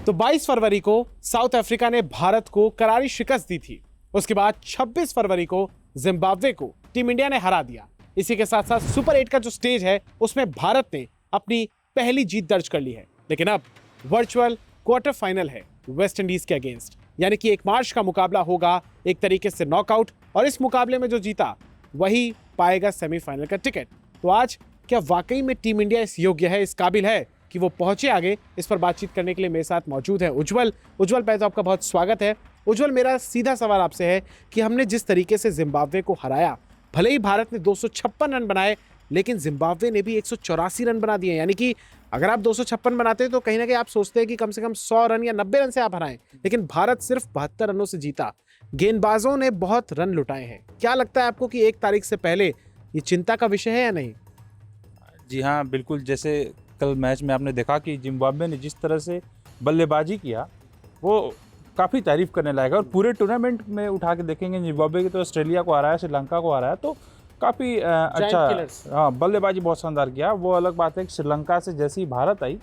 तो 22 फरवरी को south Africa ने भारत को करारी शिकस्त दी थी। उसके बाद 26 फरवरी को जिम्बाब्वे को टीम इंडिया ने हरा दिया। इसी के साथ साथ सुपर 8 का जो स्टेज है उसमें भारत ने अपनी पहली जीत दर्ज कर ली है। लेकिन अब वर्चुअल क्वार्टर फाइनल है वेस्ट इंडीज के अगेंस्ट, यानी कि 1 मार्च का मुकाबला होगा एक तरीके से नॉकआउट, और इस मुकाबले में जो जीता वही पाएगा सेमीफाइनल का टिकट। तो आज क्या वाकई में टीम इंडिया इस योग्य है, इस काबिल है कि वो पहुंचे आगे? इस पर बातचीत करने के लिए मेरे साथ मौजूद है उज्जवल। उज्जवल, पहले तो आपका बहुत स्वागत है। उज्जवल, मेरा सीधा सवाल आपसे है कि हमने जिस तरीके से जिम्बाब्वे को हराया, भले ही भारत ने 256 रन बनाए, लेकिन जिम्बाब्वे ने भी 184 रन बना दिए। यानी कि अगर आप 256 बनाते तो कहीं ना कहीं आप सोचते हैं कि कम से कम 100 रन या 90 रन से आप हराएं, लेकिन भारत सिर्फ 72 रनों से जीता। गेंदबाजों ने बहुत रन लुटाए हैं। क्या लगता है आपको कि 1 तारीख से पहले ये चिंता का विषय है या नहीं? जी हाँ, बिल्कुल। जैसे कल मैच में आपने देखा कि जिम्बाब्वे ने जिस तरह से बल्लेबाजी किया वो काफ़ी तारीफ करने लायक है। और पूरे टूर्नामेंट में उठा के देखेंगे जिम्बाब्वे की तो ऑस्ट्रेलिया को हराया, श्रीलंका को हराया, तो काफ़ी अच्छा, हाँ, बल्लेबाजी बहुत शानदार किया। वो अलग बात है कि श्रीलंका से जैसी भारत आई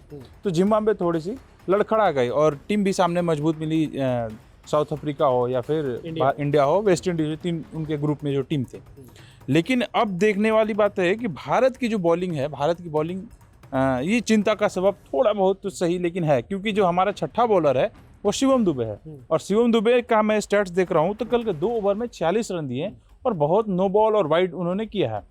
तो जिम्बाब्वे थोड़ी सी लड़खड़ा गई और टीम भी सामने मजबूत मिली। साउथ अफ्रीका हो या फिर इंडिया हो, वेस्ट इंडीज, 3 उनके ग्रुप में जो टीम थे। लेकिन अब देखने वाली बात है कि भारत की जो बॉलिंग है, भारत की बॉलिंग ये चिंता का सबब थोड़ा बहुत तो सही लेकिन है, क्योंकि जो हमारा छठा बॉलर है वो शिवम दुबे है। और शिवम दुबे का मैं स्टैट्स देख रहा हूँ तो कल के 2 ओवर में 46 रन दिए और बहुत नो बॉल और वाइड उन्होंने किया है।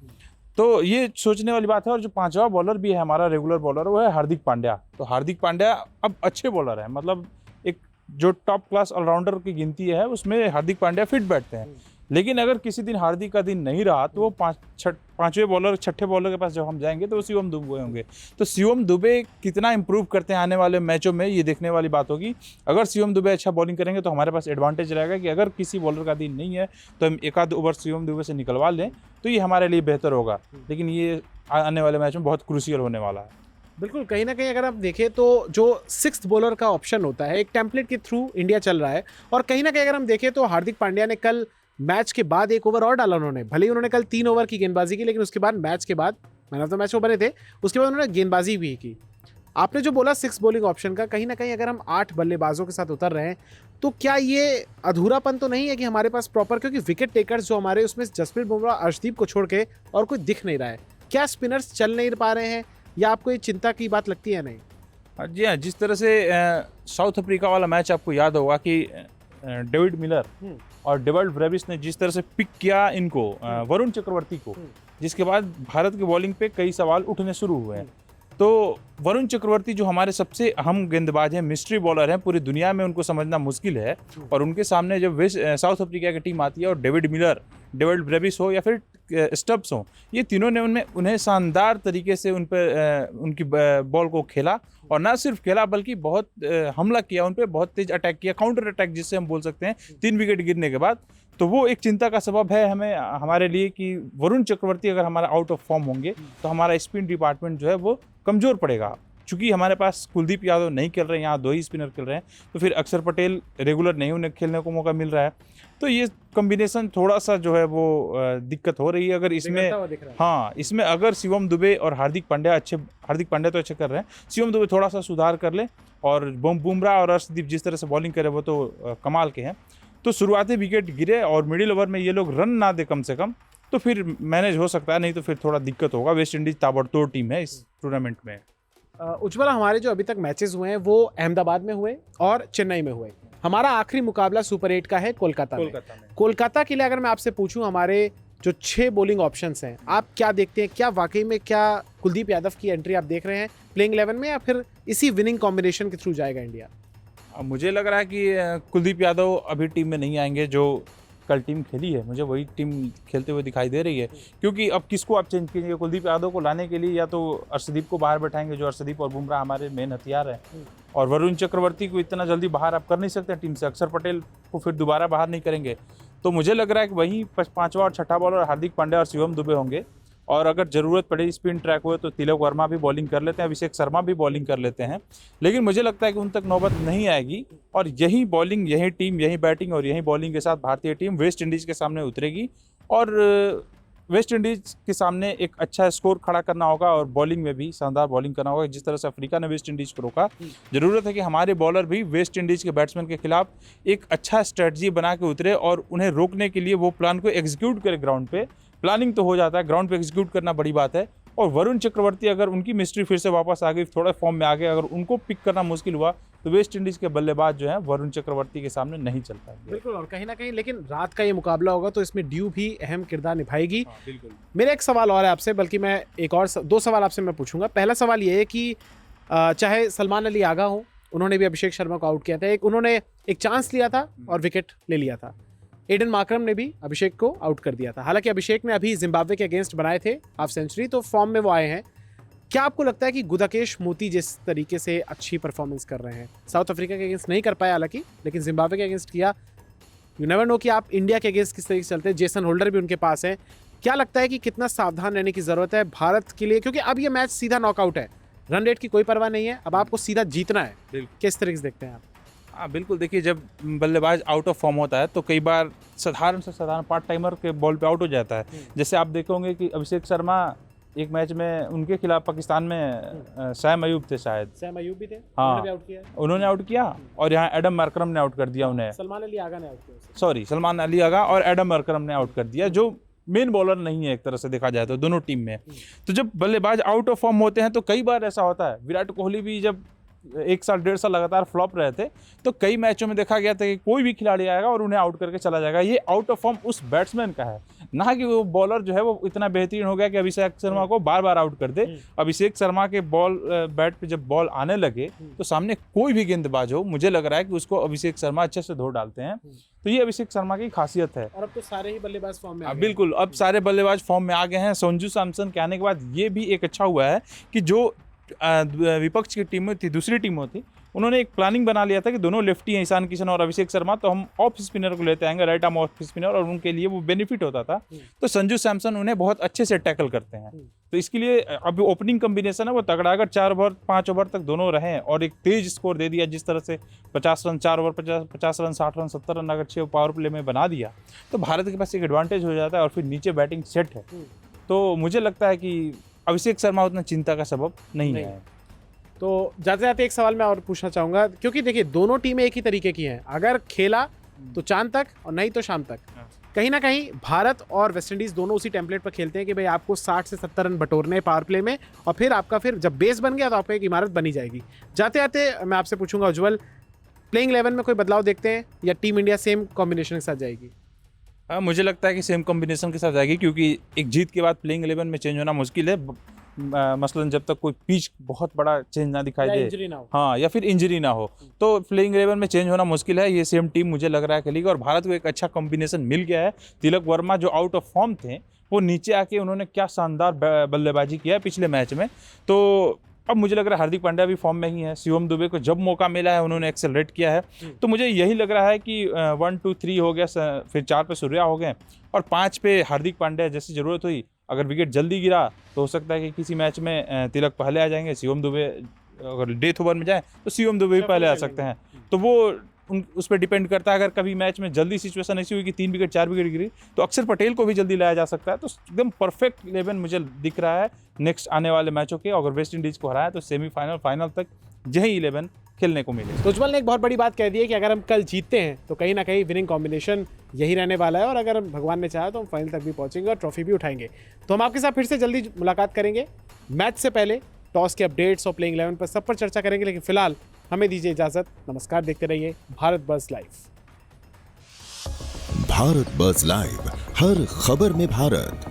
तो ये सोचने वाली बात है। और जो 5वां बॉलर भी है हमारा रेगुलर बॉलर, वो है हार्दिक पांड्या। तो हार्दिक पांड्या अब अच्छे बॉलर है, मतलब एक जो टॉप क्लास ऑलराउंडर की गिनती है उसमें हार्दिक पांड्या फिट बैठते हैं। लेकिन अगर किसी दिन हार्दिक का दिन नहीं रहा तो वो 5वें बॉलर, छठे बॉलर के पास जब हम जाएंगे तो वो शिवम दुबे होंगे। तो शिवम दुबे कितना इंप्रूव करते हैं आने वाले मैचों में, ये देखने वाली बात होगी। अगर शिवम दुबे अच्छा बॉलिंग करेंगे तो हमारे पास एडवांटेज रहेगा कि अगर किसी बॉलर का दिन नहीं है तो हम 1 आध ओवर शिवम दुबे से निकलवा लें तो ये हमारे लिए बेहतर होगा। लेकिन ये आने वाले मैच में बहुत क्रूशियल होने वाला है। बिल्कुल, कहीं ना कहीं अगर आप देखें तो जो 6th बॉलर का ऑप्शन होता है, एक टेम्पलेट के थ्रू इंडिया चल रहा है। और कहीं ना कहीं अगर हम देखें तो हार्दिक पांड्या ने कल मैच के बाद 1 ओवर और डाला उन्होंने। भले ही उन्होंने कल 3 ओवर की गेंदबाजी की, लेकिन उसके बाद मैच के बाद मैन ऑफ द मैच वो बने थे। उसके बाद उन्होंने गेंदबाजी भी की। आपने जो बोला 6 बॉलिंग ऑप्शन का, कहीं ना कहीं अगर हम 8 बल्लेबाजों के साथ उतर रहे हैं तो क्या ये अधूरापन तो नहीं है कि हमारे पास प्रॉपर, क्योंकि विकेट टेकर्स जो हमारे उसमें जसप्रीत बुमराह, अर्शदीप को छोड़ के और कोई दिख नहीं रहा है। क्या स्पिनर्स चल नहीं पा रहे हैं या आपको ये चिंता की बात लगती है? नहीं जी हाँ, जिस तरह से साउथ अफ्रीका वाला मैच आपको याद होगा कि डेविड मिलर और डेविड ब्रेविस ने जिस तरह से पिक किया इनको, वरुण चक्रवर्ती को, जिसके बाद भारत की बॉलिंग पे कई सवाल उठने शुरू हुए हैं। तो वरुण चक्रवर्ती जो हमारे सबसे अहम गेंदबाज हैं, मिस्ट्री बॉलर हैं, पूरी दुनिया में उनको समझना मुश्किल है। और उनके सामने जब साउथ अफ्रीका की टीम आती है और डेविड मिलर, डेविड ब्रेविस हो या फिर स्टब्स हो, ये तीनों ने उन्हें शानदार तरीके से उनकी बॉल को खेला। और ना सिर्फ खेला बल्कि बहुत हमला किया उन पर, बहुत तेज अटैक किया, काउंटर अटैक जिससे हम बोल सकते हैं, 3 विकेट गिरने के बाद। तो वो एक चिंता का सबब है हमारे लिए कि वरुण चक्रवर्ती अगर हमारा आउट ऑफ फॉर्म होंगे तो हमारा स्पिन डिपार्टमेंट जो है वो कमज़ोर पड़ेगा। चूँकि हमारे पास कुलदीप यादव नहीं खेल रहे हैं, यहाँ 2 ही स्पिनर खेल रहे हैं, तो फिर अक्षर पटेल रेगुलर नहीं उन्हें खेलने को मौका मिल रहा है। तो ये कॉम्बिनेशन थोड़ा सा जो है वो दिक्कत हो रही है। अगर इसमें, हाँ, इसमें अगर शिवम दुबे और हार्दिक पांड्या तो अच्छे कर रहे हैं, शिवम दुबे थोड़ा सा सुधार कर ले और बुमराह और अर्शदीप जिस तरह से बॉलिंग करे वो तो कमाल के हैं, तो शुरुआती विकेट गिरे और मिडिल ओवर में ये लोग रन ना दे कम से कम, तो फिर मैनेज हो सकता है। नहीं तो फिर थोड़ा दिक्कत होगा। वेस्ट इंडीज ताबड़तोड़ टीम है इस टूर्नामेंट में। उज्ज्वल, हमारे जो अभी तक मैचेस हुए हैं वो अहमदाबाद में हुए और चेन्नई में हुए। हमारा आखिरी मुकाबला सुपर 8 का है कोलकाता में। कोलकाता के लिए अगर मैं आपसे पूछूं, हमारे जो 6 बॉलिंग ऑप्शंस हैं, आप क्या देखते हैं? क्या वाकई में क्या कुलदीप यादव की एंट्री आप देख रहे हैं प्लेइंग 11 में, या फिर इसी विनिंग कॉम्बिनेशन के थ्रू जाएगा इंडिया? मुझे लग रहा है कि कुलदीप यादव अभी टीम में नहीं आएंगे। जो कल टीम खेली है मुझे वही टीम खेलते हुए दिखाई दे रही है, क्योंकि अब किसको आप चेंज कीजिए? कुलदीप यादव को लाने के लिए या तो अर्शदीप को बाहर बैठाएंगे, जो अर्शदीप और बुमराह हमारे मेन हथियार हैं, और वरुण चक्रवर्ती को इतना जल्दी बाहर आप कर नहीं सकते टीम से। अक्षर पटेल को फिर दोबारा बाहर नहीं करेंगे। तो मुझे लग रहा है कि वहीं 5वां और छठा बॉलर हार्दिक पांड्या और शिवम दुबे होंगे। और अगर ज़रूरत पड़े स्पिन ट्रैक हुए तो तिलक वर्मा भी बॉलिंग कर लेते हैं, अभिषेक शर्मा भी बॉलिंग कर लेते हैं। लेकिन मुझे लगता है कि उन तक नौबत नहीं आएगी और यही बॉलिंग, यही टीम, यही बैटिंग और यही बॉलिंग के साथ भारतीय टीम वेस्ट इंडीज़ के सामने उतरेगी और वेस्ट इंडीज के सामने एक अच्छा स्कोर खड़ा करना होगा और बॉलिंग में भी शानदार बॉलिंग करना होगा। जिस तरह से अफ्रीका ने वेस्ट इंडीज को रोका, ज़रूरत है कि हमारे बॉलर भी वेस्ट इंडीज के बैट्समैन के खिलाफ एक अच्छा स्ट्रेटजी बना के उतरे और उन्हें रोकने के लिए वो प्लान को एग्जीक्यूट करे। ग्राउंड पे प्लानिंग तो हो जाता है, ग्राउंड पे एग्जीक्यूट करना बड़ी बात है। और वरुण चक्रवर्ती अगर उनकी मिस्ट्री फिर से वापस आ गई, थोड़ा फॉर्म में आ गए, अगर उनको पिक करना मुश्किल हुआ तो वेस्ट इंडीज़ के बल्लेबाज जो हैं वरुण चक्रवर्ती के सामने नहीं चल पाएंगे। बिल्कुल, और कहीं ना कहीं लेकिन रात का ये मुकाबला होगा तो इसमें ड्यू भी अहम किरदार निभाएगी। बिल्कुल। मेरा एक सवाल और है आपसे, बल्कि मैं एक और दो सवाल आपसे मैं पूछूंगा। पहला सवाल ये है कि चाहे सलमान अली आगा हो, उन्होंने भी अभिषेक शर्मा को आउट किया था, उन्होंने एक चांस लिया था और विकेट ले लिया था। एडन मार्करम ने भी अभिषेक को आउट कर दिया था। हालांकि अभिषेक ने अभी जिम्बाब्वे के अगेंस्ट बनाए थे हाफ सेंचुरी, तो फॉर्म में वो आए हैं। क्या आपको लगता है कि गुदाकेश मोती जिस तरीके से अच्छी परफॉर्मेंस कर रहे हैं, साउथ अफ्रीका के अगेंस्ट नहीं कर पाए हालांकि, लेकिन जिम्बाब्वे के अगेंस्ट किया, यू नेवर नो कि आप इंडिया के अगेंस्ट किस तरीके से चलते हैं। जेसन होल्डर भी उनके पास है। क्या लगता है कि कितना सावधान रहने की जरूरत है भारत के लिए, क्योंकि अब ये मैच सीधा नॉकआउट है, रन रेट की कोई परवाह नहीं है, अब आपको सीधा जीतना है। किस तरीके से देखते हैं आप? हाँ बिल्कुल, देखिए जब बल्लेबाज आउट ऑफ फॉर्म होता है तो कई बार साधारण से साधारण पार्ट टाइमर के बॉल पे आउट हो जाता है। जैसे आप देखोगे कि अभिषेक शर्मा एक मैच में उनके खिलाफ पाकिस्तान में सैम अयूब थे, शायद सैम अयूब भी थे, हाँ उन्होंने आउट किया और यहाँ एडम मार्करम ने आउट कर दिया उन्हें। सलमान अली आगा ने आउट किया, सलमान अली आगा और एडम मार्करम ने आउट कर दिया, जो मेन बॉलर नहीं है एक तरह से देखा जाए तो दोनों टीम में। तो जब बल्लेबाज आउट ऑफ फॉर्म होते हैं तो कई बार ऐसा होता है। विराट कोहली भी जब 1 साल 1.5 साल लगातार फ्लॉप रहे थे तो कई मैचों में देखा गया था कि कोई भी खिलाड़ी आएगा और उन्हें आउट करके चला जाएगा। ये आउट ऑफ फॉर्म उस बैट्समैन का है, ना कि वो बॉलर जो है वो इतना बेहतरीन हो गया कि अभिषेक शर्मा को बार बार आउट कर दे। अभिषेक शर्मा के बैट पे जब बॉल आने लगे तो सामने कोई भी गेंदबाज हो, मुझे लग रहा है कि उसको अभिषेक शर्मा अच्छे से धो डालते हैं। तो ये अभिषेक शर्मा की खासियत है। और अब तो सारे ही बल्लेबाज फॉर्म में आ गए। बिल्कुल, अब सारे बल्लेबाज फॉर्म में आ गए हैं। संजू सैमसन के आने के बाद ये भी एक अच्छा हुआ है कि जो विपक्ष की टीमें थी, दूसरी टीमों थी, उन्होंने एक प्लानिंग बना लिया था कि दोनों लेफ्टी हैं, ईशान किशन और अभिषेक शर्मा, तो हम ऑफ स्पिनर को लेते आएंगे, राइट आर्म ऑफ स्पिनर, और उनके लिए वो बेनिफिट होता था। तो संजू सैमसन उन्हें बहुत अच्छे से टैकल करते हैं। तो इसके लिए अभी ओपनिंग कॉम्बिनेशन है वो तगड़ा। अगर 4 ओवर 5 ओवर तक दोनों रहें और एक तेज स्कोर दे दिया, जिस तरह से 50 run 4 over 50 run 60 run 70 run अगर 6 पावर प्ले में बना दिया तो भारत के पास एक एडवांटेज हो जाता है और फिर नीचे बैटिंग सेट है। तो मुझे लगता है कि अभिषेक शर्मा उतना चिंता का सबब नहीं है। तो जाते जाते एक सवाल मैं और पूछना चाहूँगा, क्योंकि देखिए दोनों टीमें एक ही तरीके की हैं, अगर खेला तो चांद तक और नहीं तो शाम तक। कहीं ना कहीं भारत और वेस्टइंडीज़ दोनों उसी टेम्पलेट पर खेलते हैं कि भाई आपको 60 से 70 रन बटोरने पावर प्ले में, और फिर आपका फिर जब बेस बन गया तो आपका एक इमारत बनी जाएगी। जाते जाते मैं आपसे पूछूंगा उज्जवल, प्लेइंग 11 में कोई बदलाव देखते हैं या टीम इंडिया सेम कॉम्बिनेशन के साथ जाएगी? मुझे लगता है कि सेम कॉम्बिनेशन के साथ जाएगी, क्योंकि एक जीत के बाद प्लेइंग 11 में चेंज होना मुश्किल है। मसलन जब तक कोई पिच बहुत बड़ा चेंज ना दिखाई दे, हाँ, या फिर इंजरी ना हो, तो प्लेइंग 11 में चेंज होना मुश्किल है। ये सेम टीम मुझे लग रहा है खेलेगी और भारत को एक अच्छा कॉम्बिनेशन मिल गया है। तिलक वर्मा जो आउट ऑफ फॉर्म थे वो नीचे आके उन्होंने क्या शानदार बल्लेबाजी किया है पिछले मैच में। तो अब मुझे लग रहा है हार्दिक पांड्या भी फॉर्म में ही है। शिवम दुबे को जब मौका मिला है उन्होंने एक्सेलरेट किया है। तो मुझे यही लग रहा है कि 1 2 3 हो गया, फिर 4 पे सूर्या हो गए और 5 पे हार्दिक पांड्या जैसी ज़रूरत हुई। अगर विकेट जल्दी गिरा तो हो सकता है कि किसी मैच में तिलक पहले आ जाएंगे, शिवम दुबे अगर डेथ ओवर में जाए तो शिवम दुबे भी पहले आ सकते हैं। तो वो उस पर डिपेंड करता है। अगर कभी मैच में जल्दी सिचुएशन ऐसी हुई कि 3 विकेट 4 विकेट गिरी तो अक्षर पटेल को भी जल्दी लाया जा सकता है। तो एकदम परफेक्ट 11 मुझे दिख रहा है नेक्स्ट आने वाले मैचों के। अगर वेस्ट इंडीज़ को हराया तो सेमीफाइनल फाइनल तक यही 11 खेलने को मिले। तो उज्जवल ने एक बहुत बड़ी बात कह दी है कि अगर हम कल जीतते हैं तो कहीं ना कहीं विनिंग कॉम्बिनेशन यही रहने वाला है, और अगर भगवान ने चाहा तो हम फाइनल तक भी पहुंचेंगे और ट्रॉफी भी उठाएंगे। तो हम आपके साथ फिर से जल्दी मुलाकात करेंगे। मैच से पहले टॉस के अपडेट्स और प्लेइंग 11 पर सब पर चर्चा करेंगे, लेकिन फिलहाल हमें दीजिए इजाजत। नमस्कार, देखते रहिए Bharat buzz live. Bharat buzz live, हर खबर में भारत।